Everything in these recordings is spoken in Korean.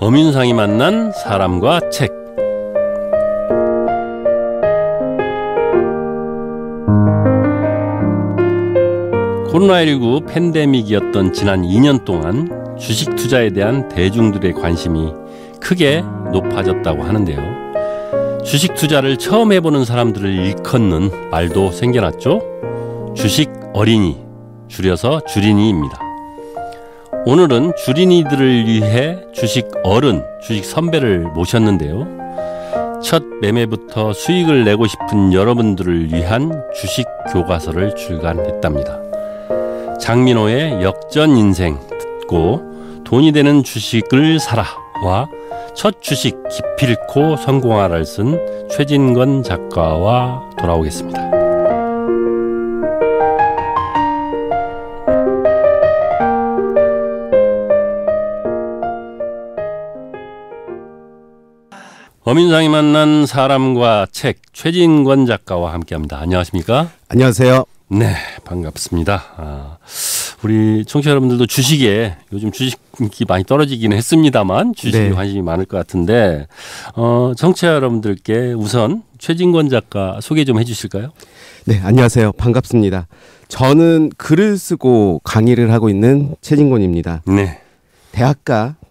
엄윤상이 만난 사람과 책. 코로나19 팬데믹이었던 지난 2년 동안 주식 투자에 대한 대중들의 관심이 크게 높아졌다고 하는데요. 주식 투자를 처음 해보는 사람들을 일컫는 말도 생겨났죠. 주식 어린이, 줄여서 주린이입니다. 오늘은 주린이들을 위해 주식 어른, 주식 선배를 모셨는데요. 첫 매매부터 수익을 내고 싶은 여러분들을 위한 주식 교과서를 출간했답니다. 장민호의 역전 인생 듣고 돈이 되는 주식을 사라와 첫 주식 기필코 성공하라를 쓴 최진권 작가와 돌아오겠습니다. 엄윤상이 만난 사람과 책, 최진권 작가와 함께합니다. 안녕하십니까? 안녕하세요. 네, 반갑습니다. 우리 청취자 여러분들도 주식에 요즘 주식이 많이 떨어지기는 했습니다만 주식에 관심이 많을 것 같은데 청취자 여러분들께 우선 최진권 작가 소개 좀 해주실까요? 네, 안녕하세요. 반갑습니다. 저는 글을 쓰고 강의를 하고 있는 최진권입니다. 네.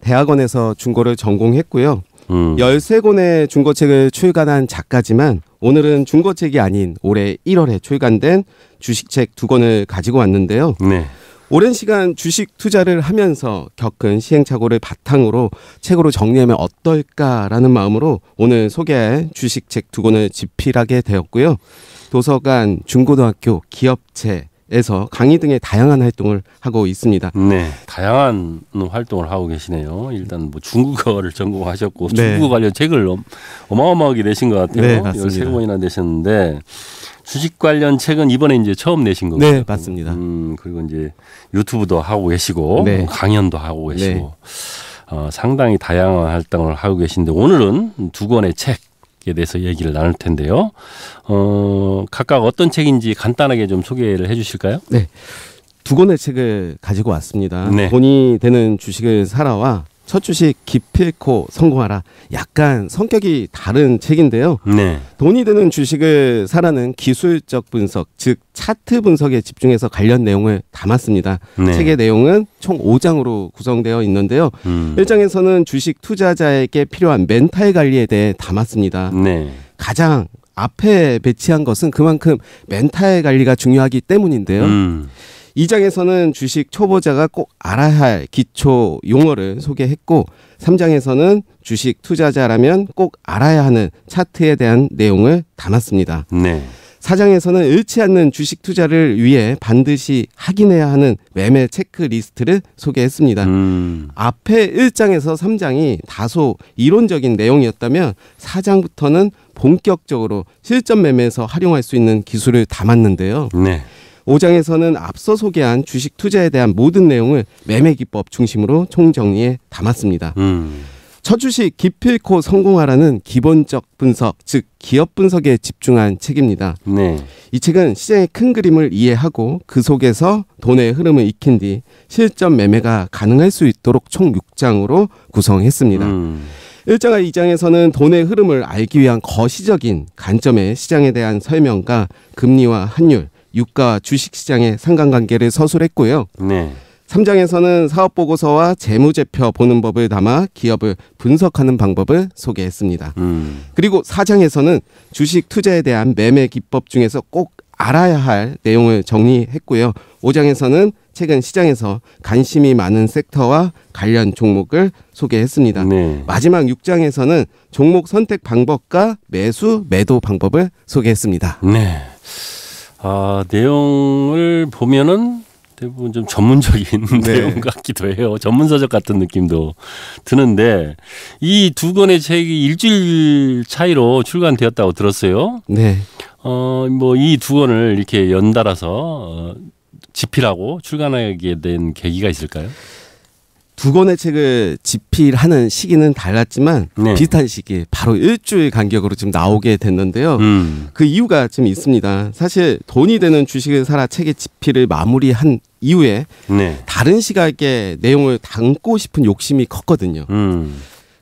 대학원에서 중고를 전공했고요. 13권의 중고책을 출간한 작가지만 오늘은 중고책이 아닌 올해 1월에 출간된 주식책 2권을 가지고 왔는데요. 네. 오랜 시간 주식 투자를 하면서 겪은 시행착오를 바탕으로 책으로 정리하면 어떨까라는 마음으로 오늘 소개할 주식책 2권을 집필하게 되었고요. 도서관, 중고등학교, 기업체에서 강의 등의 다양한 활동을 하고 있습니다. 네, 다양한 활동을 하고 계시네요. 일단 뭐 중국어를 전공하셨고 네. 중국어 관련 책을 어마어마하게 내신 것 같아요. 네, 맞습니다. 13권이나 내셨는데 주식 관련 책은 이번에 이제 처음 내신 거고요. 네, 맞습니다. 그리고 이제 유튜브도 하고 계시고 네. 강연도 하고 계시고 네. 상당히 다양한 활동을 하고 계신데 오늘은 2권의 책에 대해서 얘기를 나눌 텐데요. 각각 어떤 책인지 간단하게 좀 소개를 해 주실까요? 네, 2권의 책을 가지고 왔습니다. 네. 돈이 되는 주식을 사라와 첫 주식 기필코 성공하라. 약간 성격이 다른 책인데요. 네. 돈이 되는 주식을 사라는 기술적 분석, 즉 차트 분석에 집중해서 관련 내용을 담았습니다. 네. 책의 내용은 총 5장으로 구성되어 있는데요. 1장에서는 주식 투자자에게 필요한 멘탈 관리에 대해 담았습니다. 네. 가장 앞에 배치한 것은 그만큼 멘탈 관리가 중요하기 때문인데요. 2장에서는 주식 초보자가 꼭 알아야 할 기초 용어를 소개했고 3장에서는 주식 투자자라면 꼭 알아야 하는 차트에 대한 내용을 담았습니다. 네. 4장에서는 잃지 않는 주식 투자를 위해 반드시 확인해야 하는 매매 체크리스트를 소개했습니다. 앞에 1장에서 3장이 다소 이론적인 내용이었다면 4장부터는 본격적으로 실전 매매에서 활용할 수 있는 기술을 담았는데요. 네. 5장에서는 앞서 소개한 주식 투자에 대한 모든 내용을 매매 기법 중심으로 총정리해 담았습니다. 첫 주식 기필코 성공하라는 기본적 분석, 즉 기업 분석에 집중한 책입니다. 네. 이 책은 시장의 큰 그림을 이해하고 그 속에서 돈의 흐름을 익힌 뒤 실전 매매가 가능할 수 있도록 총 6장으로 구성했습니다. 1장과 2장에서는 돈의 흐름을 알기 위한 거시적인 관점의 시장에 대한 설명과 금리와 환율, 유가와 주식시장의 상관관계를 서술했고요. 네. 3장에서는 사업보고서와 재무제표 보는 법을 담아 기업을 분석하는 방법을 소개했습니다. 그리고 4장에서는 주식 투자에 대한 매매 기법 중에서 꼭 알아야 할 내용을 정리했고요. 5장에서는 최근 시장에서 관심이 많은 섹터와 관련 종목을 소개했습니다. 네. 마지막 6장에서는 종목 선택 방법과 매수, 매도 방법을 소개했습니다. 네. 내용을 보면은 대부분 좀 전문적인 내용 같기도 해요. 전문서적 같은 느낌도 드는데 이 2권의 책이 일주일 차이로 출간되었다고 들었어요. 네. 뭐 이 2권을 이렇게 연달아서 집필하고 출간하게 된 계기가 있을까요? 두 권의 책을 집필하는 시기는 달랐지만 네. 비슷한 시기 바로 일주일 간격으로 지금 나오게 됐는데요. 그 이유가 좀 있습니다. 사실 돈이 되는 주식을 사라 책의 집필을 마무리한 이후에 네. 다른 시각의 내용을 담고 싶은 욕심이 컸거든요.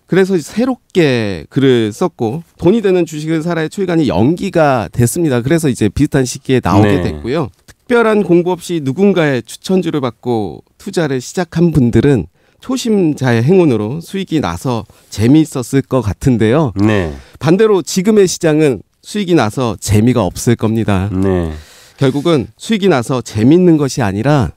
그래서 새롭게 글을 썼고 돈이 되는 주식을 사라의 출간이 연기가 됐습니다. 그래서 이제 비슷한 시기에 나오게 네. 됐고요. 특별한 공부 없이 누군가의 추천주를 받고 투자를 시작한 분들은 초심자의 행운으로 수익이 나서 재미있었을 것 같은데요. 네. 반대로 지금의 시장은 수익이 나서 재미가 없을 겁니다. 네. 결국은 수익이 나서 재미있는 것이 아니라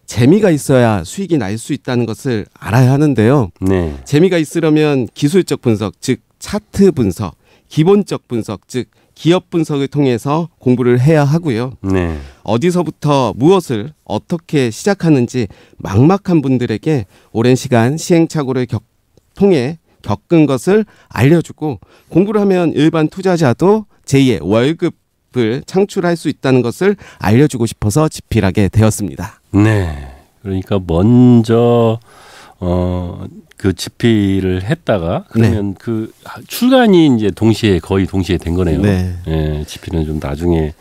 재미가 있어야 수익이 날 수 있다는 것을 알아야 하는데요. 네. 재미가 있으려면 기술적 분석, 즉 차트 분석, 기본적 분석, 즉 기업 분석을 통해서 공부를 해야 하고요. 네. 어디서부터 무엇을 어떻게 시작하는지 막막한 분들에게 오랜 시간 시행착오를 통해 겪은 것을 알려주고 공부를 하면 일반 투자자도 제2의 월급을 창출할 수 있다는 것을 알려주고 싶어서 집필하게 되었습니다. 네. 그러니까 먼저 그 집필을 했다가 그러면 그 출간이 이제 거의 동시에 된 거네요. 네. 예, 집필은 좀 나중에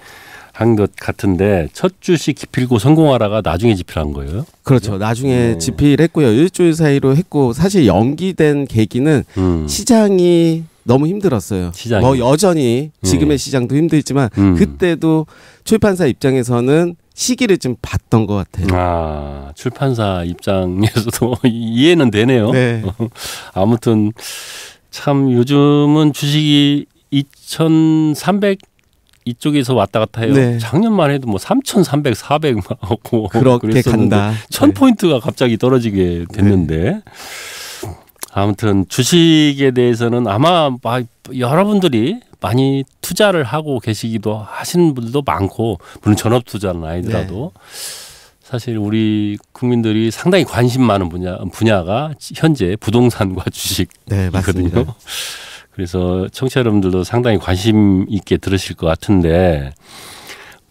한 것 같은데 첫 주식 기필고 성공하라가 나중에 집필한 거예요. 그렇죠. 나중에 네. 집필했고요. 일주일 사이로 했고 사실 연기된 계기는 시장이 너무 힘들었어요. 시장이. 뭐 여전히 지금의 시장도 힘들지만 그때도 출판사 입장에서는 시기를 좀 봤던 것 같아요. 아, 출판사 입장에서도 이해는 되네요. 네. 아무튼 참 요즘은 주식이 2,300 이쪽에서 왔다 갔다 해요. 네. 작년만 해도 뭐 3,300, 400 막 하고 그렇게 간다. 1,000포인트가 갑자기 떨어지게 됐는데 네. 아무튼 주식에 대해서는 아마 여러분들이 많이 투자를 하고 계시기도 하시는 분들도 많고 물론 전업 투자는 아니더라도 사실 우리 국민들이 상당히 관심 많은 분야가 현재 부동산과 주식이거든요. 네, 맞습니다. 그래서 청취자 여러분들도 상당히 관심 있게 들으실 것 같은데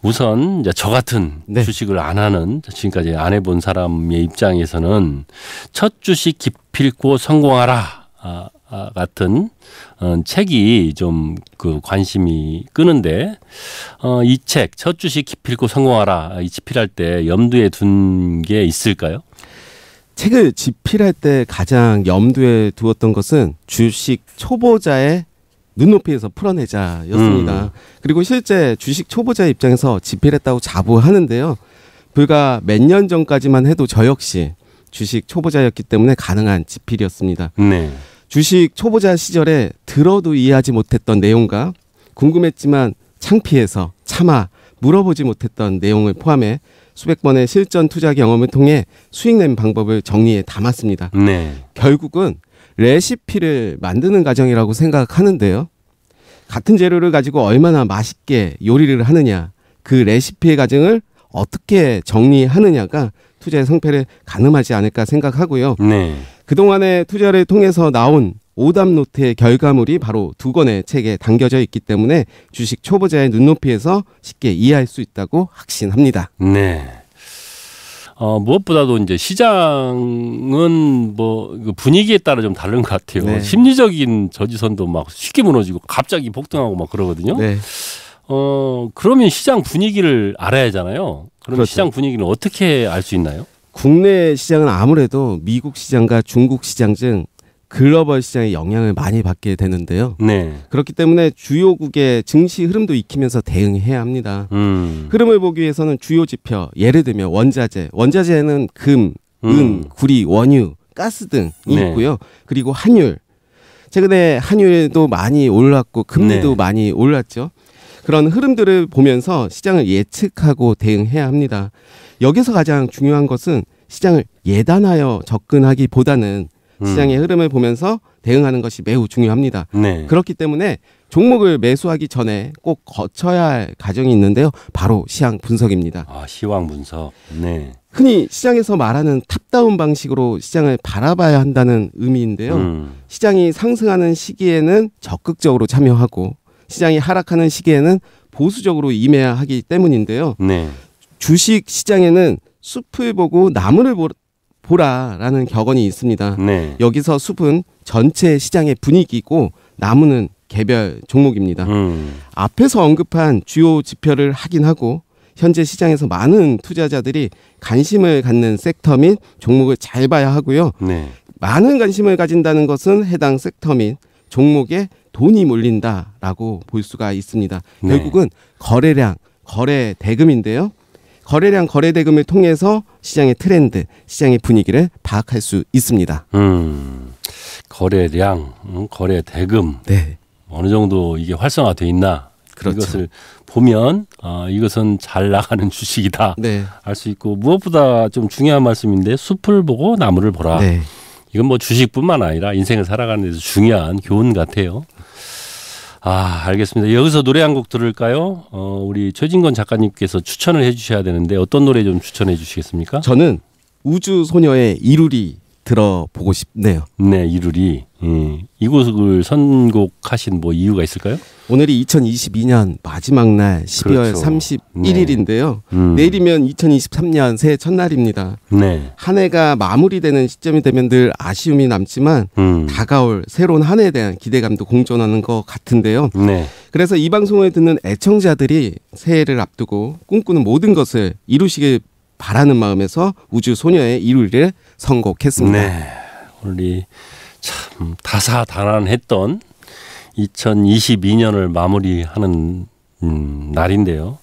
우선 이제 저 같은 주식을 안 하는 지금까지 안 해본 사람의 입장에서는 첫 주식 기필고 성공하라 같은 책이 좀 그 관심이 끄는데 이 책 첫 주식 기필고 성공하라 이 집필할 때 염두에 둔 게 있을까요? 책을 집필할 때 가장 염두에 두었던 것은 주식 초보자의 눈높이에서 풀어내자였습니다. 그리고 실제 주식 초보자의 입장에서 집필했다고 자부하는데요. 불과 몇 년 전까지만 해도 저 역시 주식 초보자였기 때문에 가능한 집필이었습니다. 네. 주식 초보자 시절에 들어도 이해하지 못했던 내용과 궁금했지만 창피해서 차마 물어보지 못했던 내용을 포함해 수백 번의 실전 투자 경험을 통해 수익 낸 방법을 정리해 담았습니다. 네. 결국은 레시피를 만드는 과정이라고 생각하는데요. 같은 재료를 가지고 얼마나 맛있게 요리를 하느냐, 그 레시피의 과정을 어떻게 정리하느냐가 투자의 성패를 가늠하지 않을까 생각하고요. 네. 그동안의 투자를 통해서 나온 오답 노트의 결과물이 바로 두 권의 책에 담겨져 있기 때문에 주식 초보자의 눈높이에서 쉽게 이해할 수 있다고 확신합니다. 네. 무엇보다도 이제 시장은 뭐 분위기에 따라 좀 다른 것 같아요. 네. 심리적인 저지선도 막 쉽게 무너지고 갑자기 폭등하고 막 그러거든요. 네. 그러면 시장 분위기를 알아야 하잖아요. 그러면 그렇죠. 시장 분위기는 어떻게 알 수 있나요? 국내 시장은 아무래도 미국 시장과 중국 시장 등 글로벌 시장의 영향을 많이 받게 되는데요. 네. 그렇기 때문에 주요국의 증시 흐름도 익히면서 대응해야 합니다. 흐름을 보기 위해서는 주요 지표, 예를 들면 원자재는 금, 은, 구리, 원유, 가스 등이 있고요. 그리고 환율. 최근에 환율도 많이 올랐고 금리도 많이 올랐죠. 그런 흐름들을 보면서 시장을 예측하고 대응해야 합니다. 여기서 가장 중요한 것은 시장을 예단하여 접근하기보다는 시장의 흐름을 보면서 대응하는 것이 매우 중요합니다. 네. 그렇기 때문에 종목을 매수하기 전에 꼭 거쳐야 할 과정이 있는데요. 바로 시황 분석입니다. 아, 시황 분석. 네. 흔히 시장에서 말하는 탑다운 방식으로 시장을 바라봐야 한다는 의미인데요. 시장이 상승하는 시기에는 적극적으로 참여하고 시장이 하락하는 시기에는 보수적으로 임해야 하기 때문인데요. 네. 주식 시장에는 숲을 보고 나무를 보라라는 격언이 있습니다. 네. 여기서 숲은 전체 시장의 분위기고 나무는 개별 종목입니다. 앞에서 언급한 주요 지표를 확인하고 현재 시장에서 많은 투자자들이 관심을 갖는 섹터 및 종목을 잘 봐야 하고요. 네. 많은 관심을 가진다는 것은 해당 섹터 및 종목에 돈이 몰린다라고 볼 수가 있습니다. 네. 결국은 거래량, 거래 대금인데요. 거래량, 거래 대금을 통해서 시장의 트렌드, 시장의 분위기를 파악할 수 있습니다. 거래량, 거래 대금. 네. 어느 정도 이게 활성화되어 있나. 그렇죠. 이것을 보면 이것은 잘 나가는 주식이다. 네. 알 수 있고 무엇보다 좀 중요한 말씀인데 숲을 보고 나무를 보라. 네. 이건 뭐 주식뿐만 아니라 인생을 살아가는 데서 중요한 교훈 같아요. 알겠습니다. 여기서 노래 한 곡 들을까요? 우리 최진건 작가님께서 추천을 해 주셔야 되는데 어떤 노래 좀 추천해 주시겠습니까? 저는 우주소녀의 이루리 들어보고 싶네요. 네, 이루리. 이 곡을 선곡하신 뭐 이유가 있을까요? 오늘이 2022년 마지막 날 12월 그렇죠. 31일인데요. 내일이면 2023년 새해 첫날입니다. 네. 한 해가 마무리되는 시점이 되면 늘 아쉬움이 남지만 다가올 새로운 한 해에 대한 기대감도 공존하는 것 같은데요. 네. 그래서 이 방송을 듣는 애청자들이 새해를 앞두고 꿈꾸는 모든 것을 이루시길 바라는 마음에서 우주소녀의 이루리를 선곡했습니다. 네. 우리 참 다사다난했던 2022년을 마무리하는 날인데요.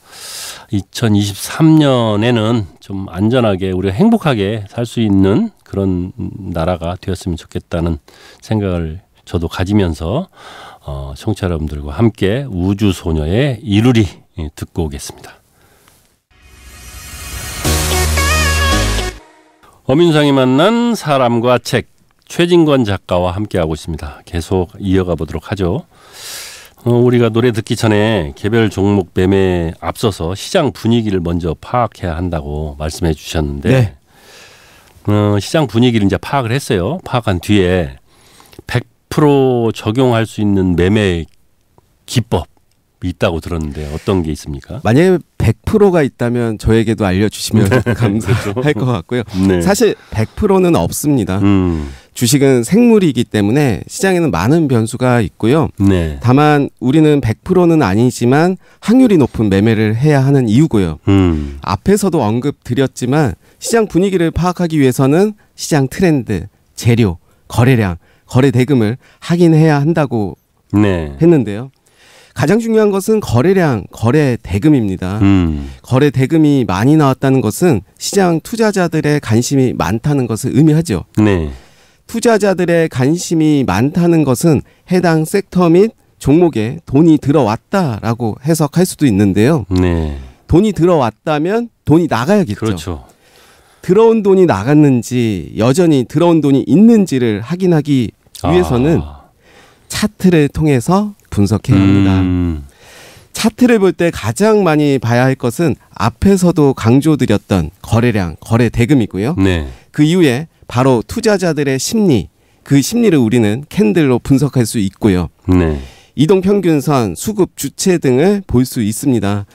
2023년에는 좀 안전하게 우리가 행복하게 살 수 있는 그런 나라가 되었으면 좋겠다는 생각을 저도 가지면서 청취자 여러분들과 함께 우주소녀의 이루리 듣고 오겠습니다. 엄윤상이 만난 사람과 책, 최진권 작가와 함께하고 있습니다. 계속 이어가 보도록 하죠. 우리가 노래 듣기 전에 개별 종목 매매에 앞서서 시장 분위기를 먼저 파악해야 한다고 말씀해 주셨는데 네. 시장 분위기를 이제 파악을 했어요. 파악한 뒤에 100% 적용할 수 있는 매매 기법 있다고 들었는데 어떤 게 있습니까? 만약에 100%가 있다면 저에게도 알려주시면 감사할 것 같고요. 네. 사실 100%는 없습니다. 주식은 생물이기 때문에 시장에는 많은 변수가 있고요. 네. 다만 우리는 100%는 아니지만 확률이 높은 매매를 해야 하는 이유고요. 앞에서도 언급드렸지만 시장 분위기를 파악하기 위해서는 시장 트렌드, 재료, 거래량, 거래 대금을 확인해야 한다고 네. 했는데요. 가장 중요한 것은 거래량, 거래 대금입니다. 거래 대금이 많이 나왔다는 것은 시장 투자자들의 관심이 많다는 것을 의미하죠. 네. 투자자들의 관심이 많다는 것은 해당 섹터 및 종목에 돈이 들어왔다라고 해석할 수도 있는데요. 네. 돈이 들어왔다면 돈이 나가야겠죠. 그렇죠. 들어온 돈이 나갔는지 여전히 들어온 돈이 있는지를 확인하기 위해서는 차트를 통해서 분석해야 합니다. 차트를 볼 때 가장 많이 봐야 할 것은 앞에서도 강조드렸던 거래량, 거래 대금이고요. 네. 그 이후에 바로 투자자들의 심리, 그 심리를 우리는 캔들로 분석할 수 있고요. 네. 이동평균선, 수급 주체 등을 볼 수 있습니다.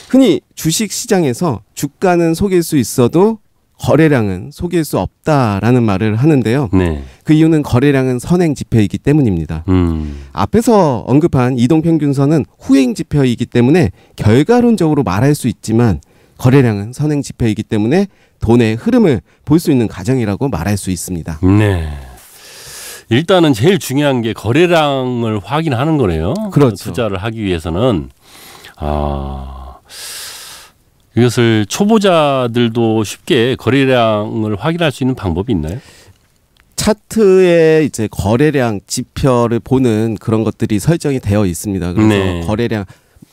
흔히 주식 시장에서 주가는 속일 수 있어도 거래량은 속일 수 없다라는 말을 하는데요. 네. 그 이유는 거래량은 선행 지표이기 때문입니다. 앞에서 언급한 이동평균선은 후행 지표이기 때문에 결과론적으로 말할 수 있지만 거래량은 선행 지표이기 때문에 돈의 흐름을 볼 수 있는 과정이라고 말할 수 있습니다. 네. 일단은 제일 중요한 게 거래량을 확인하는 거네요. 그렇죠. 투자를 하기 위해서는 이것을 초보자들도 쉽게 거래량을 확인할 수 있는 방법이 있나요? 차트에 이제 거래량 지표를 보는 그런 것들이 설정이 되어 있습니다. 그래서 네. 거래량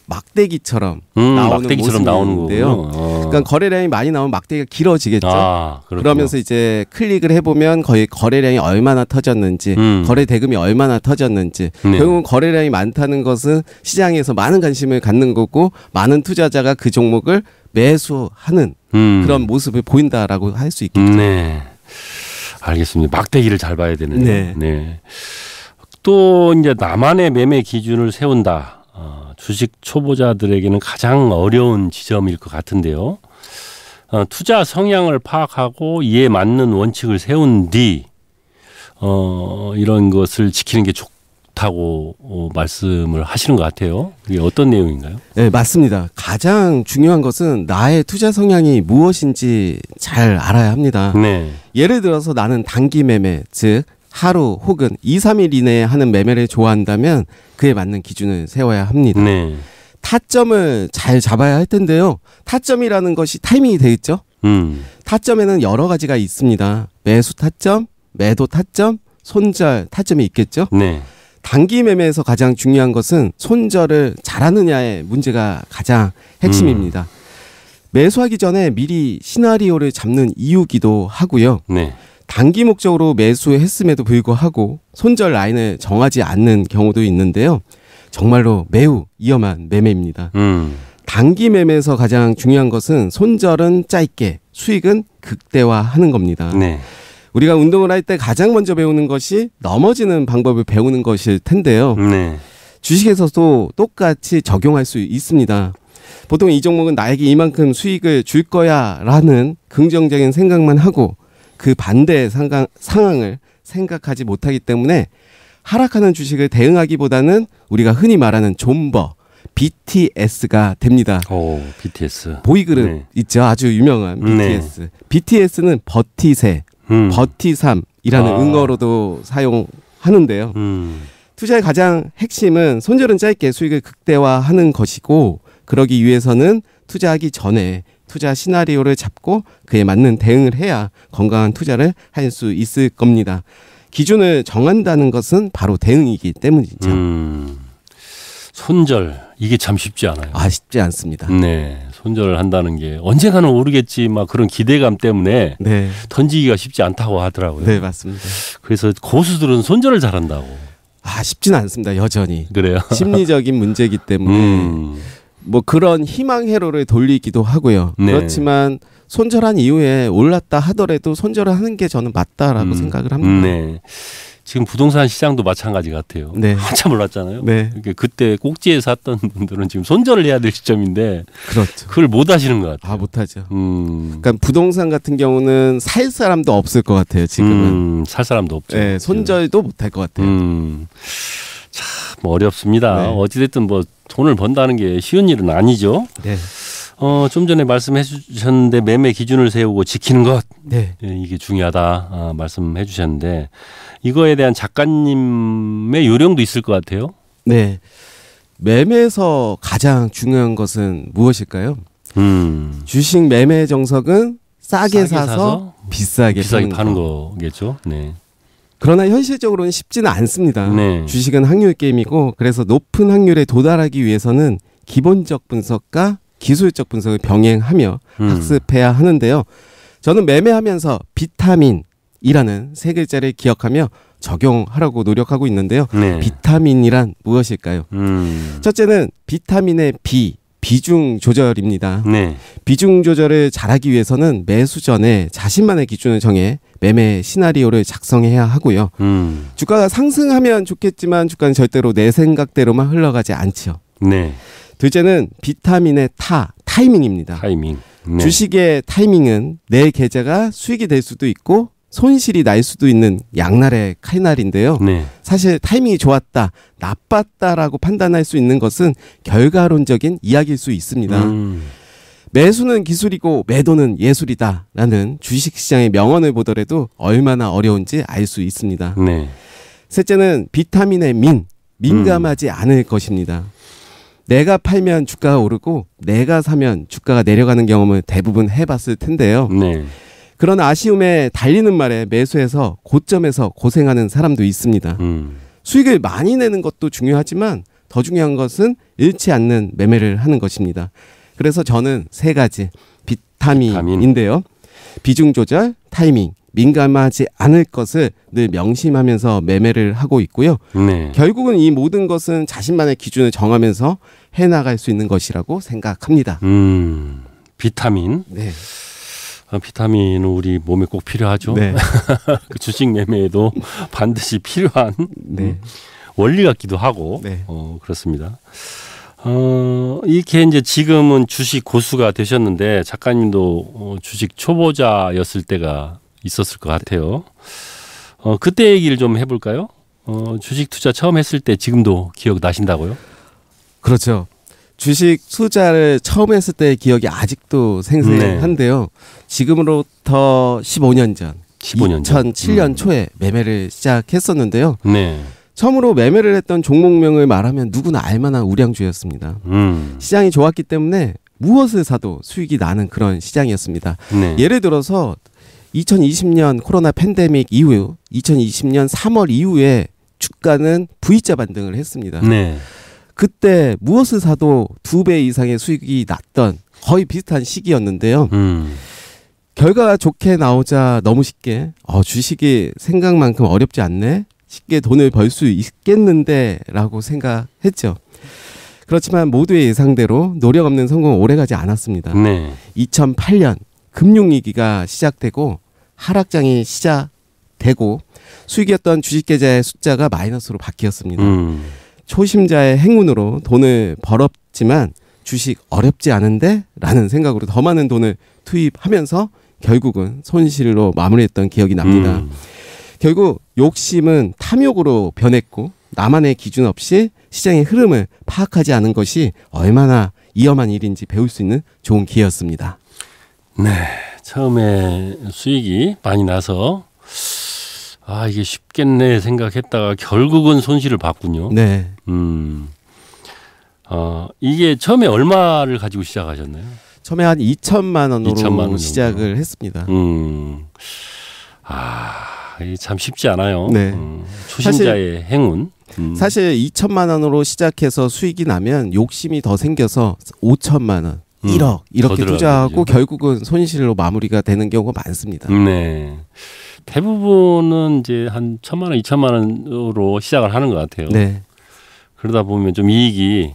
막대기처럼 나오는 막대기처럼 나오는 모습인데요. 그러니까 거래량이 많이 나오면 막대기가 길어지겠죠. 그러면서 이제 클릭을 해보면 거의 거래량이 얼마나 터졌는지, 거래 대금이 얼마나 터졌는지. 네. 결국은 거래량이 많다는 것은 시장에서 많은 관심을 갖는 거고 많은 투자자가 그 종목을 매수하는 그런 모습을 보인다라고 할 수 있겠죠. 네. 알겠습니다. 막대기를 잘 봐야 되네요. 네. 네. 또 이제 나만의 매매 기준을 세운다. 주식 초보자들에게는 가장 어려운 지점일 것 같은데요. 투자 성향을 파악하고 이에 맞는 원칙을 세운 뒤 이런 것을 지키는 게 좋다고 말씀을 하시는 것 같아요. 이게 어떤 내용인가요? 네, 맞습니다. 가장 중요한 것은 나의 투자 성향이 무엇인지 잘 알아야 합니다. 네. 예를 들어서 나는 단기 매매, 즉 하루 혹은 2, 3일 이내에 하는 매매를 좋아한다면 그에 맞는 기준을 세워야 합니다. 네. 타점을 잘 잡아야 할 텐데요. 타점이라는 것이 타이밍이 되겠죠. 타점에는 여러 가지가 있습니다. 매수 타점, 매도 타점, 손절 타점이 있겠죠. 네. 단기 매매에서 가장 중요한 것은 손절을 잘하느냐의 문제가 가장 핵심입니다. 매수하기 전에 미리 시나리오를 잡는 이유기도 하고요. 네. 단기 목적으로 매수했음에도 불구하고 손절 라인을 정하지 않는 경우도 있는데요. 정말로 매우 위험한 매매입니다. 단기 매매에서 가장 중요한 것은 손절은 짧게, 수익은 극대화하는 겁니다. 네. 우리가 운동을 할 때 가장 먼저 배우는 것이 넘어지는 방법을 배우는 것일 텐데요. 네. 주식에서도 똑같이 적용할 수 있습니다. 보통 이 종목은 나에게 이만큼 수익을 줄 거야 라는 긍정적인 생각만 하고 그 반대의 상황을 생각하지 못하기 때문에 하락하는 주식을 대응하기보다는 우리가 흔히 말하는 존버, BTS가 됩니다. 오, BTS. 보이그룹 네. 있죠. 아주 유명한 BTS. 네. BTS는 버티세, 버티삼이라는 응어로도 사용하는데요. 투자의 가장 핵심은 손절은 짧게 수익을 극대화하는 것이고 그러기 위해서는 투자하기 전에 투자 시나리오를 잡고 그에 맞는 대응을 해야 건강한 투자를 할 수 있을 겁니다. 기준을 정한다는 것은 바로 대응이기 때문이죠. 손절 이게 참 쉽지 않아요. 쉽지 않습니다. 네, 손절을 한다는 게 언젠가는 오르겠지 막 그런 기대감 때문에 네. 던지기가 쉽지 않다고 하더라고요. 네, 맞습니다. 그래서 고수들은 손절을 잘한다고. 쉽지는 않습니다. 여전히. 그래요. 심리적인 문제이기 때문에 뭐 그런 희망 회로를 돌리기도 하고요. 네. 그렇지만 손절한 이후에 올랐다 하더라도 손절을 하는 게 저는 맞다라고 생각을 합니다. 네. 지금 부동산 시장도 마찬가지 같아요. 네. 한참 올랐잖아요. 네. 그때 꼭지에 샀던 분들은 지금 손절을 해야 될 시점인데 그렇죠. 그걸 못 하시는 것 같아요. 못하죠. 그러니까 부동산 같은 경우는 살 사람도 없을 것 같아요. 지금은. 살 사람도 없죠. 네, 손절도 못할 것 같아요. 참 어렵습니다. 네. 어찌됐든 뭐 돈을 번다는 게 쉬운 일은 아니죠. 네. 좀 전에 말씀해 주셨는데 매매 기준을 세우고 지키는 것 네. 이게 중요하다 말씀해 주셨는데 이거에 대한 작가님의 요령도 있을 것 같아요. 네. 매매에서 가장 중요한 것은 무엇일까요? 주식 매매 정석은 싸게 사서 비싸게 파는 거겠죠. 네. 그러나 현실적으로는 쉽지는 않습니다. 네. 주식은 확률 게임이고 그래서 높은 확률에 도달하기 위해서는 기본적 분석과 기술적 분석을 병행하며 학습해야 하는데요. 저는 매매하면서 비타민이라는 세 글자를 기억하며 적용하라고 노력하고 있는데요. 네. 비타민이란 무엇일까요? 첫째는 비타민의 비중 조절입니다. 네. 비중 조절을 잘하기 위해서는 매수 전에 자신만의 기준을 정해 매매 시나리오를 작성해야 하고요. 주가가 상승하면 좋겠지만 주가는 절대로 내 생각대로만 흘러가지 않죠. 네. 둘째는 비타민의 타이밍입니다. 타이밍. 네. 주식의 타이밍은 내 계좌가 수익이 될 수도 있고 손실이 날 수도 있는 양날의 칼날인데요. 네. 사실 타이밍이 좋았다, 나빴다라고 판단할 수 있는 것은 결과론적인 이야기일 수 있습니다. 매수는 기술이고 매도는 예술이다라는 주식시장의 명언을 보더라도 얼마나 어려운지 알 수 있습니다. 네. 셋째는 비타민의 민감하지 않을 것입니다. 내가 팔면 주가가 오르고 내가 사면 주가가 내려가는 경험을 대부분 해봤을 텐데요. 네. 그런 아쉬움에 달리는 말에 매수해서 고점에서 고생하는 사람도 있습니다. 수익을 많이 내는 것도 중요하지만 더 중요한 것은 잃지 않는 매매를 하는 것입니다. 그래서 저는 세 가지 비타민인데요. 비중 조절, 타이밍, 민감하지 않을 것을 늘 명심하면서 매매를 하고 있고요. 네. 결국은 이 모든 것은 자신만의 기준을 정하면서 해나갈 수 있는 것이라고 생각합니다. 비타민. 네. 비타민은 우리 몸에 꼭 필요하죠. 네. 그 주식 매매에도 반드시 필요한 네. 원리 같기도 하고 네. 그렇습니다. 이렇게 이제 지금은 주식 고수가 되셨는데 작가님도 주식 초보자였을 때가 있었을 것 같아요. 그때 얘기를 좀 해볼까요? 주식 투자 처음 했을 때 지금도 기억 나신다고요? 그렇죠. 주식 투자를 처음 했을 때 기억이 아직도 생생한데요. 네. 지금으로부터 15년 전, 2007년 초에 매매를 시작했었는데요. 네. 처음으로 매매를 했던 종목명을 말하면 누구나 알만한 우량주였습니다. 시장이 좋았기 때문에 무엇을 사도 수익이 나는 그런 시장이었습니다. 네. 예를 들어서 2020년 코로나 팬데믹 이후 2020년 3월 이후에 주가는 V자 반등을 했습니다. 네. 그때 무엇을 사도 2배 이상의 수익이 났던 거의 비슷한 시기였는데요. 결과가 좋게 나오자 너무 쉽게 주식이 생각만큼 어렵지 않네? 쉽게 돈을 벌 수 있겠는데 라고 생각했죠. 그렇지만 모두의 예상대로 노력 없는 성공은 오래가지 않았습니다. 네. 2008년 금융위기가 시작되고 하락장이 시작되고 수익이었던 주식계좌의 숫자가 마이너스로 바뀌었습니다. 초심자의 행운으로 돈을 벌었지만 주식 어렵지 않은데? 라는 생각으로 더 많은 돈을 투입하면서 결국은 손실로 마무리했던 기억이 납니다. 결국 욕심은 탐욕으로 변했고 나만의 기준 없이 시장의 흐름을 파악하지 않은 것이 얼마나 위험한 일인지 배울 수 있는 좋은 기회였습니다. 네, 처음에 수익이 많이 나서 이게 쉽겠네 생각했다가 결국은 손실을 봤군요. 네. 이게 처음에 얼마를 가지고 시작하셨나요? 처음에 한 2천만 원으로 시작을 했습니다. 이게 참 쉽지 않아요. 네. 초심자의 행운. 사실 2천만 원으로 시작해서 수익이 나면 욕심이 더 생겨서 5천만 원, 1억 이렇게 투자하고 결국은 손실로 마무리가 되는 경우가 많습니다. 네. 대부분은 이제 한 1,000만 원, 2천만 원으로 시작을 하는 것 같아요. 네. 그러다 보면 좀 이익이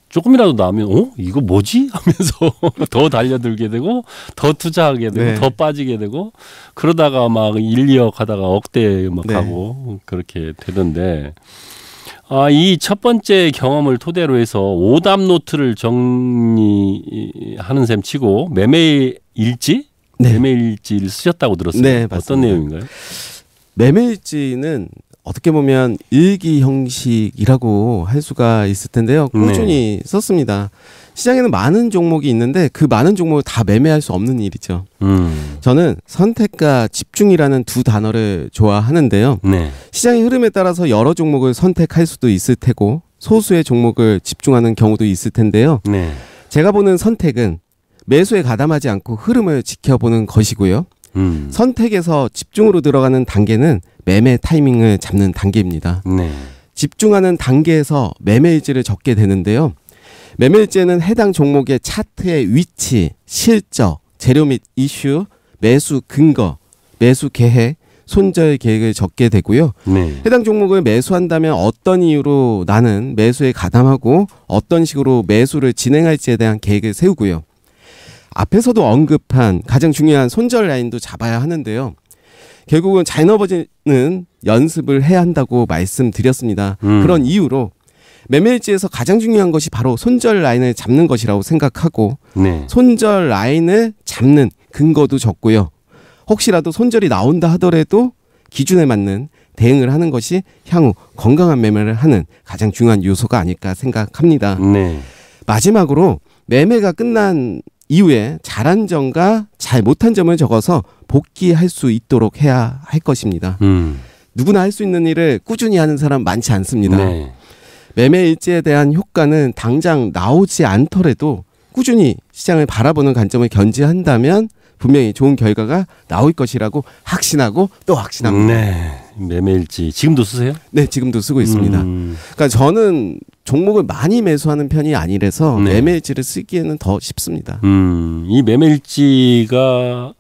조금이라도 나면 이거 뭐지? 하면서 더 달려들게 되고 더 투자하게 되고 네. 더 빠지게 되고 그러다가 막 1, 2억 하다가 억대 막 하고 그렇게 되던데 이 첫 번째 경험을 토대로 해서 오답 노트를 정리하는 셈 치고 매매일지? 네. 매매일지를 쓰셨다고 들었어요. 네, 어떤 내용인가요? 매매일지는 어떻게 보면 일기 형식이라고 할 수가 있을 텐데요. 꾸준히 썼습니다. 시장에는 많은 종목이 있는데 그 많은 종목을 다 매매할 수 없는 일이죠. 저는 선택과 집중이라는 두 단어를 좋아하는데요. 네. 시장의 흐름에 따라서 여러 종목을 선택할 수도 있을 테고 소수의 종목을 집중하는 경우도 있을 텐데요. 네. 제가 보는 선택은 매수에 가담하지 않고 흐름을 지켜보는 것이고요. 선택에서 집중으로 들어가는 단계는 매매 타이밍을 잡는 단계입니다. 네. 집중하는 단계에서 매매일지를 적게 되는데요. 매매일지에는 해당 종목의 차트의 위치, 실적, 재료 및 이슈, 매수 근거, 매수 계획, 손절 계획을 적게 되고요. 네. 해당 종목을 매수한다면 어떤 이유로 나는 매수에 가담하고 어떤 식으로 매수를 진행할지에 대한 계획을 세우고요. 앞에서도 언급한 가장 중요한 손절 라인도 잡아야 하는데요. 결국은 자이너버지는 연습을 해야 한다고 말씀드렸습니다. 그런 이유로 매매일지에서 가장 중요한 것이 바로 손절 라인을 잡는 것이라고 생각하고 네. 손절 라인을 잡는 근거도 적고요. 혹시라도 손절이 나온다 하더라도 기준에 맞는 대응을 하는 것이 향후 건강한 매매를 하는 가장 중요한 요소가 아닐까 생각합니다. 네. 마지막으로 매매가 끝난 이후에 잘한 점과 잘 못한 점을 적어서 복귀할 수 있도록 해야 할 것입니다. 누구나 할 수 있는 일을 꾸준히 하는 사람 많지 않습니다. 네. 매매 일지에 대한 효과는 당장 나오지 않더라도 꾸준히 시장을 바라보는 관점을 견지한다면 분명히 좋은 결과가 나올 것이라고 확신하고 또 확신합니다. 네. 매매일지 지금도 쓰세요? 네, 지금도 쓰고 있습니다. 그러니까 저는 종목을 많이 매수하는 편이 아니라서 네. 매매일지를 쓰기에는 더 쉽습니다. 이 매매일지가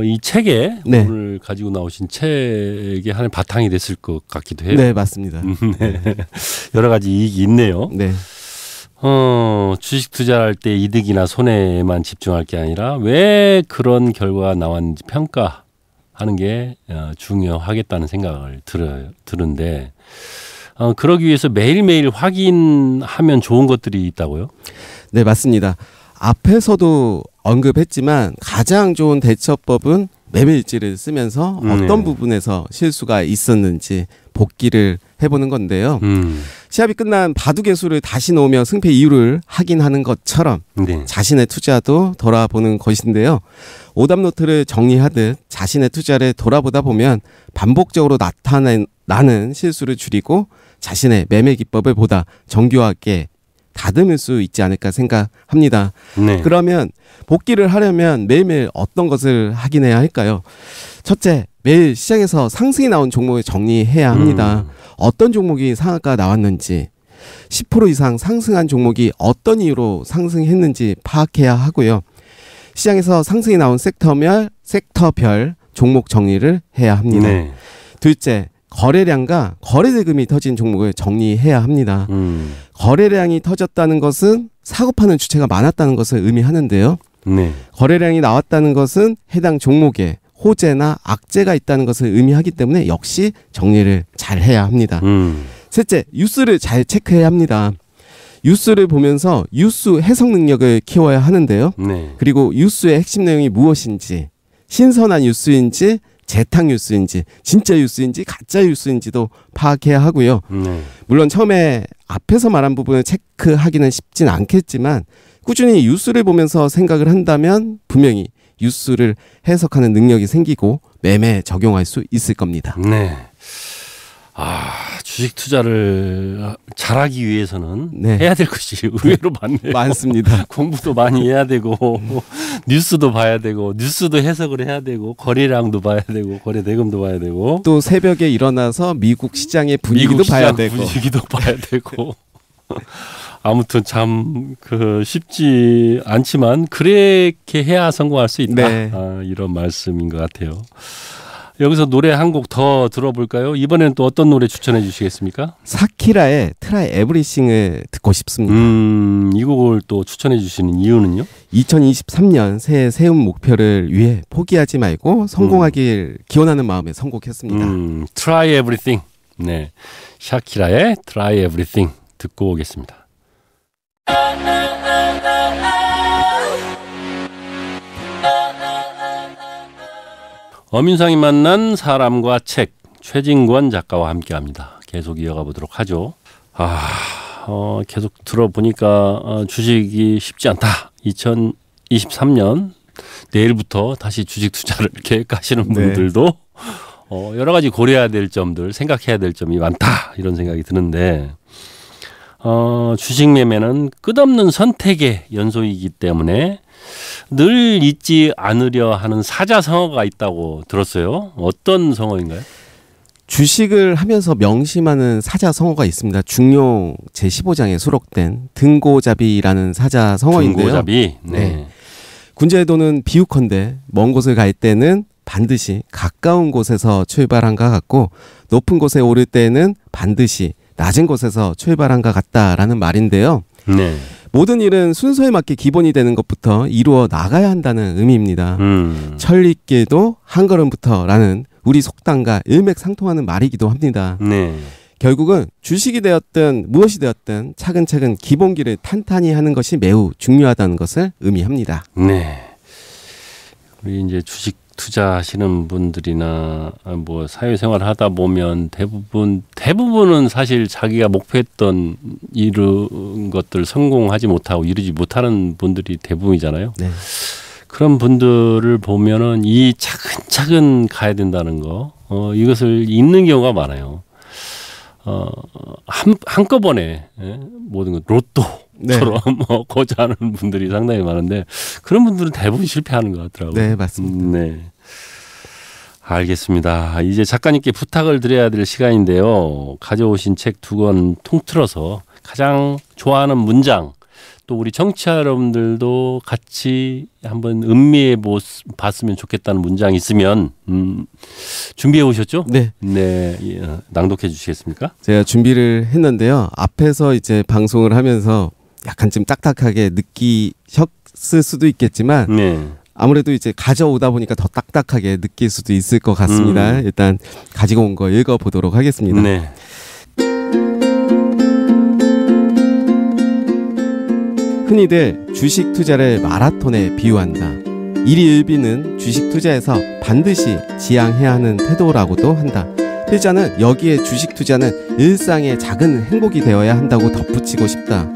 이 책에 네. 오늘 가지고 나오신 책의 하나의 바탕이 됐을 것 같기도 해요. 네, 맞습니다. 네. 여러 가지 이익이 있네요. 네. 주식 투자할 때 이득이나 손해에만 집중할 게 아니라 왜 그런 결과가 나왔는지 평가하는 게 중요하겠다는 생각을 드는데 그러기 위해서 매일매일 확인하면 좋은 것들이 있다고요? 네, 맞습니다. 앞에서도 언급했지만 가장 좋은 대처법은 매매일지를 쓰면서 어떤 부분에서 실수가 있었는지 복기를 해보는 건데요. 시합이 끝난 바둑의 수를 다시 놓으며 승패 이유를 확인하는 것처럼 네. 자신의 투자도 돌아보는 것인데요. 오답노트를 정리하듯 자신의 투자를 돌아보다 보면 반복적으로 나타나는 실수를 줄이고 자신의 매매 기법을 보다 정교하게 다듬을 수 있지 않을까 생각합니다. 네. 그러면 복기를 하려면 매일매일 어떤 것을 확인해야 할까요? 첫째, 매일 시장에서 상승이 나온 종목을 정리해야 합니다. 어떤 종목이 상한가 나왔는지, 10% 이상 상승한 종목이 어떤 이유로 상승했는지 파악해야 하고요. 시장에서 상승이 나온 섹터별 종목 정리를 해야 합니다. 네. 둘째, 거래량과 거래대금이 터진 종목을 정리해야 합니다. 거래량이 터졌다는 것은 사고 파는 주체가 많았다는 것을 의미하는데요. 네. 거래량이 나왔다는 것은 해당 종목에 호재나 악재가 있다는 것을 의미하기 때문에 역시 정리를 잘 해야 합니다. 셋째, 뉴스를 잘 체크해야 합니다. 뉴스를 보면서 뉴스 해석 능력을 키워야 하는데요. 네. 그리고 뉴스의 핵심 내용이 무엇인지, 신선한 뉴스인지 재탕 뉴스인지 진짜 뉴스인지 가짜 뉴스인지도 파악해야 하고요. 물론 처음에 앞에서 말한 부분을 체크하기는 쉽진 않겠지만 꾸준히 뉴스를 보면서 생각을 한다면 분명히 뉴스를 해석하는 능력이 생기고 매매에 적용할 수 있을 겁니다. 네. 주식 투자를 잘하기 위해서는 네. 해야 될 것이 의외로 많네요. 많습니다. 공부도 많이 해야 되고 뉴스도 봐야 되고 뉴스도 해석을 해야 되고 거래량도 봐야 되고 거래 대금도 봐야 되고 또 새벽에 일어나서 미국 시장의 분위기도 미국 봐야 시장 되고 분위기도 봐야 되고 아무튼 참 쉽지 않지만 그렇게 해야 성공할 수 있다. 네. 이런 말씀인 것 같아요. 여기서 노래 한 곡 더 들어볼까요? 이번에는 또 어떤 노래 추천해 주시겠습니까? 사키라의 Try Everything을 듣고 싶습니다. 이 곡을 또 추천해 주시는 이유는요? 2023년 새해 세운 목표를 위해 포기하지 말고 성공하길 기원하는 마음에 선곡했습니다. Try Everything. 네, 샤키라의 Try Everything 듣고 오겠습니다. 어민상이 만난 사람과 책, 최진권 작가와 함께합니다. 계속 이어가 보도록 하죠. 계속 들어보니까 주식이 쉽지 않다. 2023년 내일부터 다시 주식 투자를 계획하시는 분들도 여러 가지 고려해야 될 점들, 생각해야 될 점이 많다. 이런 생각이 드는데 주식 매매는 끝없는 선택의 연속이기 때문에 늘 잊지 않으려 하는 사자성어가 있다고 들었어요. 어떤 성어인가요? 주식을 하면서 명심하는 사자성어가 있습니다. 중용 제15장에 수록된 등고잡이라는 사자성어인데요. 등고잡이. 네. 군제도는 비유컨대 먼 곳을 갈 때는 반드시 가까운 곳에서 출발한가 같고 높은 곳에 오를 때는 반드시 낮은 곳에서 출발한가 같다라는 말인데요. 네. 모든 일은 순서에 맞게 기본이 되는 것부터 이루어 나가야 한다는 의미입니다. 천리길도 한 걸음부터라는 우리 속담과 일맥상통하는 말이기도 합니다. 네. 결국은 주식이 되었든 무엇이 되었든 차근차근 기본기를 탄탄히 하는 것이 매우 중요하다는 것을 의미합니다. 네. 우리 이제 주식 투자하시는 분들이나 뭐 사회생활 하다 보면 대부분은 사실 자기가 목표했던 이룬 것들 성공하지 못하고 이루지 못하는 분들이 대부분이잖아요. 네. 그런 분들을 보면은 이 차근차근 가야 된다는 거, 이것을 잊는 경우가 많아요. 한꺼번에 모든 것 로또처럼 고자하는 분들이 상당히 많은데 그런 분들은 대부분 실패하는 것 같더라고요. 네, 맞습니다. 네. 알겠습니다. 이제 작가님께 부탁을 드려야 될 시간인데요. 가져오신 책 2권 통틀어서 가장 좋아하는 문장, 또 우리 청취자 여러분들도 같이 한번 음미해 봤으면 좋겠다는 문장이 있으면 준비해 오셨죠? 네. 네, 낭독해 주시겠습니까? 제가 준비를 했는데요. 앞에서 이제 방송을 하면서 약간 좀 딱딱하게 느끼셨을 수도 있겠지만 네. 아무래도 이제 가져오다 보니까 더 딱딱하게 느낄 수도 있을 것 같습니다. 일단 가지고 온 거 읽어보도록 하겠습니다. 네. 흔히들 주식 투자를 마라톤에 비유한다. 일희일비는 주식 투자에서 반드시 지향해야 하는 태도라고도 한다. 필자는 여기에 주식 투자는 일상의 작은 행복이 되어야 한다고 덧붙이고 싶다.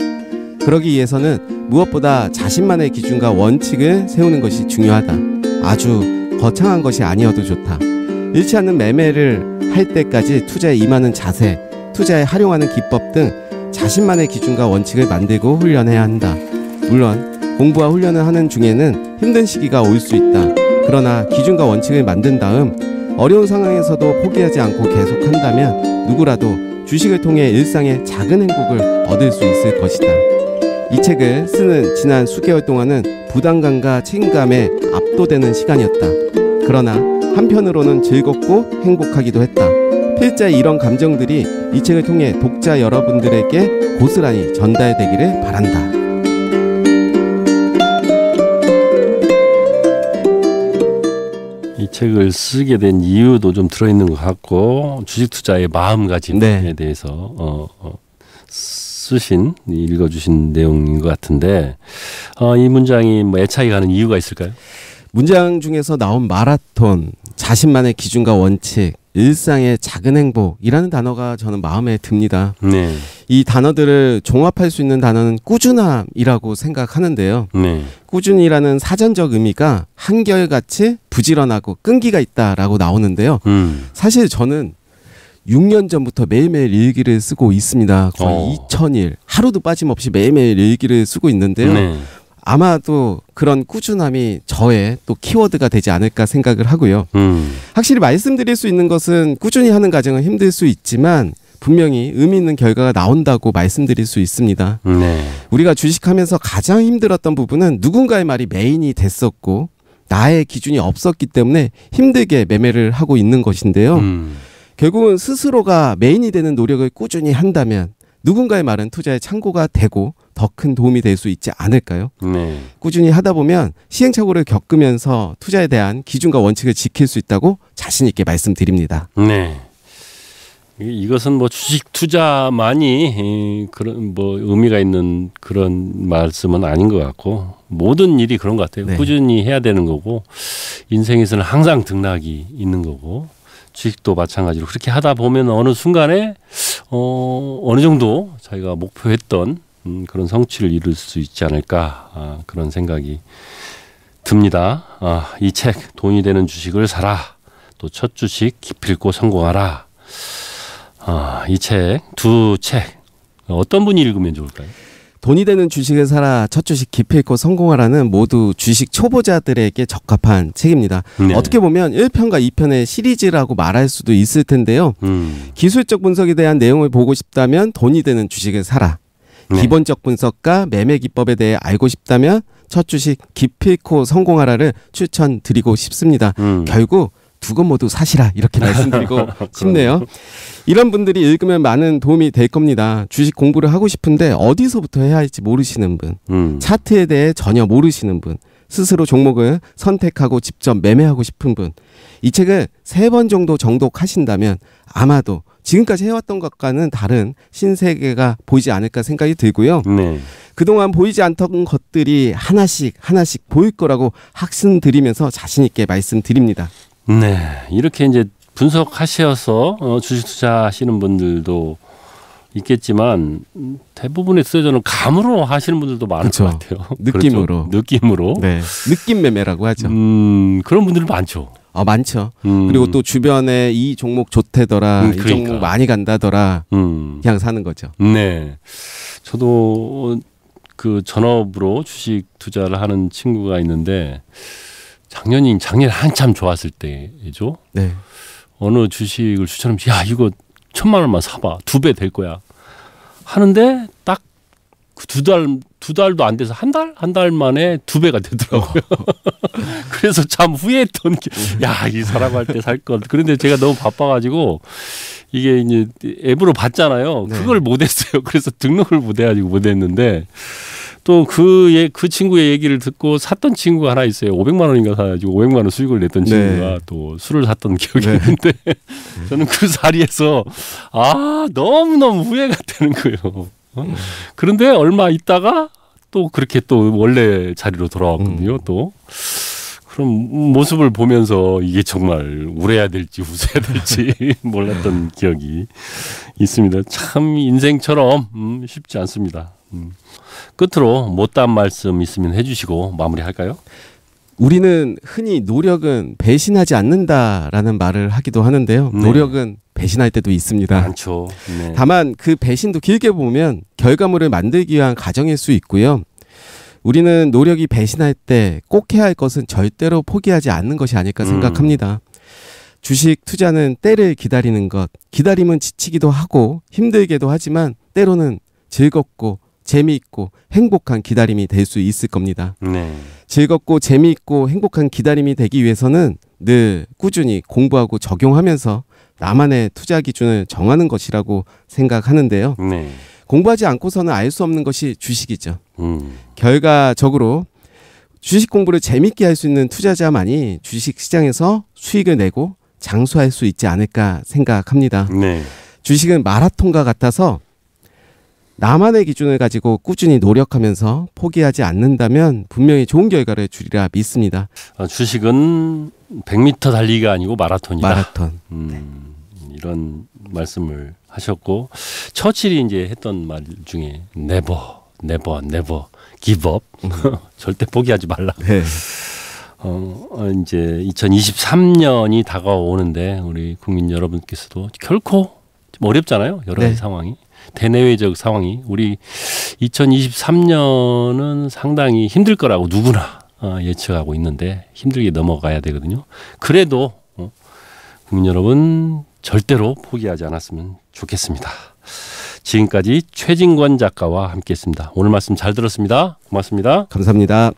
그러기 위해서는 무엇보다 자신만의 기준과 원칙을 세우는 것이 중요하다. 아주 거창한 것이 아니어도 좋다. 잃지 않는 매매를 할 때까지 투자에 임하는 자세, 투자에 활용하는 기법 등 자신만의 기준과 원칙을 만들고 훈련해야 한다. 물론 공부와 훈련을 하는 중에는 힘든 시기가 올 수 있다. 그러나 기준과 원칙을 만든 다음 어려운 상황에서도 포기하지 않고 계속한다면 누구라도 주식을 통해 일상의 작은 행복을 얻을 수 있을 것이다. 이 책을 쓰는 지난 수개월 동안은 부담감과 책임감에 압도되는 시간이었다. 그러나 한편으로는 즐겁고 행복하기도 했다. 필자의 이런 감정들이 이 책을 통해 독자 여러분들에게 고스란히 전달되기를 바란다. 이 책을 쓰게 된 이유도 좀 들어있는 것 같고 주식 투자의 마음가짐에 대해서 쓰신 읽어주신 내용인 것 같은데 이 문장이 뭐 애착이 가는 이유가 있을까요? 문장 중에서 나온 마라톤, 자신만의 기준과 원칙, 일상의 작은 행복이라는 단어가 저는 마음에 듭니다. 네. 이 단어들을 종합할 수 있는 단어는 꾸준함이라고 생각하는데요. 네. 꾸준이라는 사전적 의미가 한결같이 부지런하고 끈기가 있다라고 나오는데요. 사실 저는 6년 전부터 매일매일 일기를 쓰고 있습니다. 거의 2000일 하루도 빠짐없이 매일매일 일기를 쓰고 있는데요. 네. 아마도 그런 꾸준함이 저의 또 키워드가 되지 않을까 생각을 하고요. 확실히 말씀드릴 수 있는 것은 꾸준히 하는 과정은 힘들 수 있지만 분명히 의미 있는 결과가 나온다고 말씀드릴 수 있습니다. 네. 우리가 주식하면서 가장 힘들었던 부분은 누군가의 말이 메인이 됐었고 나의 기준이 없었기 때문에 힘들게 매매를 하고 있는 것인데요. 결국은 스스로가 메인이 되는 노력을 꾸준히 한다면 누군가의 말은 투자의 참고가 되고 더 큰 도움이 될 수 있지 않을까요? 네. 꾸준히 하다 보면 시행착오를 겪으면서 투자에 대한 기준과 원칙을 지킬 수 있다고 자신 있게 말씀드립니다. 네. 이것은 뭐 주식 투자만이 그런 뭐 의미가 있는 그런 말씀은 아닌 것 같고 모든 일이 그런 것 같아요. 네. 꾸준히 해야 되는 거고 인생에서는 항상 등락이 있는 거고 주식도 마찬가지로 그렇게 하다 보면 어느 순간에 어느 정도 자기가 목표했던 그런 성취를 이룰 수 있지 않을까 그런 생각이 듭니다. 이 책 돈이 되는 주식을 사라. 또 첫 주식 기필코 성공하라. 이 책, 두 책 어떤 분이 읽으면 좋을까요? 돈이 되는 주식을 사라, 첫 주식 기필코 성공하라는 모두 주식 초보자들에게 적합한 책입니다. 네. 어떻게 보면 1편과 2편의 시리즈라고 말할 수도 있을 텐데요. 기술적 분석에 대한 내용을 보고 싶다면 돈이 되는 주식을 사라. 네. 기본적 분석과 매매 기법에 대해 알고 싶다면 첫 주식 기필코 성공하라를 추천드리고 싶습니다. 결국 두 권 모두 사시라 이렇게 말씀드리고 싶네요. 이런 분들이 읽으면 많은 도움이 될 겁니다. 주식 공부를 하고 싶은데 어디서부터 해야 할지 모르시는 분, 차트에 대해 전혀 모르시는 분, 스스로 종목을 선택하고 직접 매매하고 싶은 분, 이 책을 3번 정도 정독하신다면 아마도 지금까지 해왔던 것과는 다른 신세계가 보이지 않을까 생각이 들고요. 네. 그동안 보이지 않던 것들이 하나씩 보일 거라고 학습드리면서 자신 있게 말씀드립니다. 네, 이렇게 이제 분석하셔서 주식 투자하시는 분들도 있겠지만 대부분의 투자자는 감으로 하시는 분들도 많을 그렇죠. 것 같아요. 느낌으로. 그렇죠? 느낌으로. 네, 느낌 매매라고 하죠. 그런 분들이 많죠. 많죠. 그리고 또 주변에 이 종목 좋대더라, 이 그러니까. 종목 많이 간다더라, 그냥 사는 거죠. 네, 저도 그 전업으로 주식 투자를 하는 친구가 있는데 작년에 한참 좋았을 때죠. 네. 어느 주식을 추천하면 야 이거 1,000만 원만 사봐 2배 될 거야 하는데 딱 두 달도 안 돼서 한 달 만에 2배가 되더라고요. 그래서 참 후회했던 야 이 사람 할 때 살 걸. 그런데 제가 너무 바빠가지고 이게 이제 앱으로 봤잖아요. 네. 그걸 못했어요. 그래서 등록을 못해가지고 못했는데. 또 그 친구의 얘기를 듣고 샀던 친구가 하나 있어요. 500만 원인가 사가지고 500만 원 수익을 냈던 친구가 네. 또 술을 샀던 기억이 있는데 저는 그 자리에서 너무너무 후회가 되는 거예요. 그런데 얼마 있다가 또 그렇게 또 원래 자리로 돌아왔거든요. 또 그런 모습을 보면서 이게 정말 울어야 될지 웃어야 될지 몰랐던 기억이 있습니다. 참 인생처럼 쉽지 않습니다. 끝으로 못다한 말씀 있으면 해주시고 마무리할까요? 우리는 흔히 노력은 배신하지 않는다라는 말을 하기도 하는데요. 네. 노력은 배신할 때도 있습니다. 많죠. 네. 다만 그 배신도 길게 보면 결과물을 만들기 위한 과정일 수 있고요. 우리는 노력이 배신할 때 꼭 해야 할 것은 절대로 포기하지 않는 것이 아닐까 생각합니다. 주식 투자는 때를 기다리는 것. 기다림은 지치기도 하고 힘들기도 하지만 때로는 즐겁고 재미있고 행복한 기다림이 될 수 있을 겁니다. 네. 즐겁고 재미있고 행복한 기다림이 되기 위해서는 늘 꾸준히 공부하고 적용하면서 나만의 투자 기준을 정하는 것이라고 생각하는데요. 네. 공부하지 않고서는 알 수 없는 것이 주식이죠. 결과적으로 주식 공부를 재미있게 할 수 있는 투자자만이 주식 시장에서 수익을 내고 장수할 수 있지 않을까 생각합니다. 네. 주식은 마라톤과 같아서 나만의 기준을 가지고 꾸준히 노력하면서 포기하지 않는다면 분명히 좋은 결과를 주리라 믿습니다. 주식은 100m 달리기가 아니고 마라톤이다. 마라톤. 이런 말씀을 하셨고 처칠이 이제 했던 말 중에 never, never, never give up. 절대 포기하지 말라. 네. 이제 2023년이 다가오는데 우리 국민 여러분께서도 결코 좀 어렵잖아요. 여러 가지 네. 상황이. 대내외적 상황이 우리 2023년은 상당히 힘들 거라고 누구나 예측하고 있는데 힘들게 넘어가야 되거든요. 그래도 국민 여러분 절대로 포기하지 않았으면 좋겠습니다. 지금까지 최진권 작가와 함께했습니다. 오늘 말씀 잘 들었습니다. 고맙습니다. 감사합니다.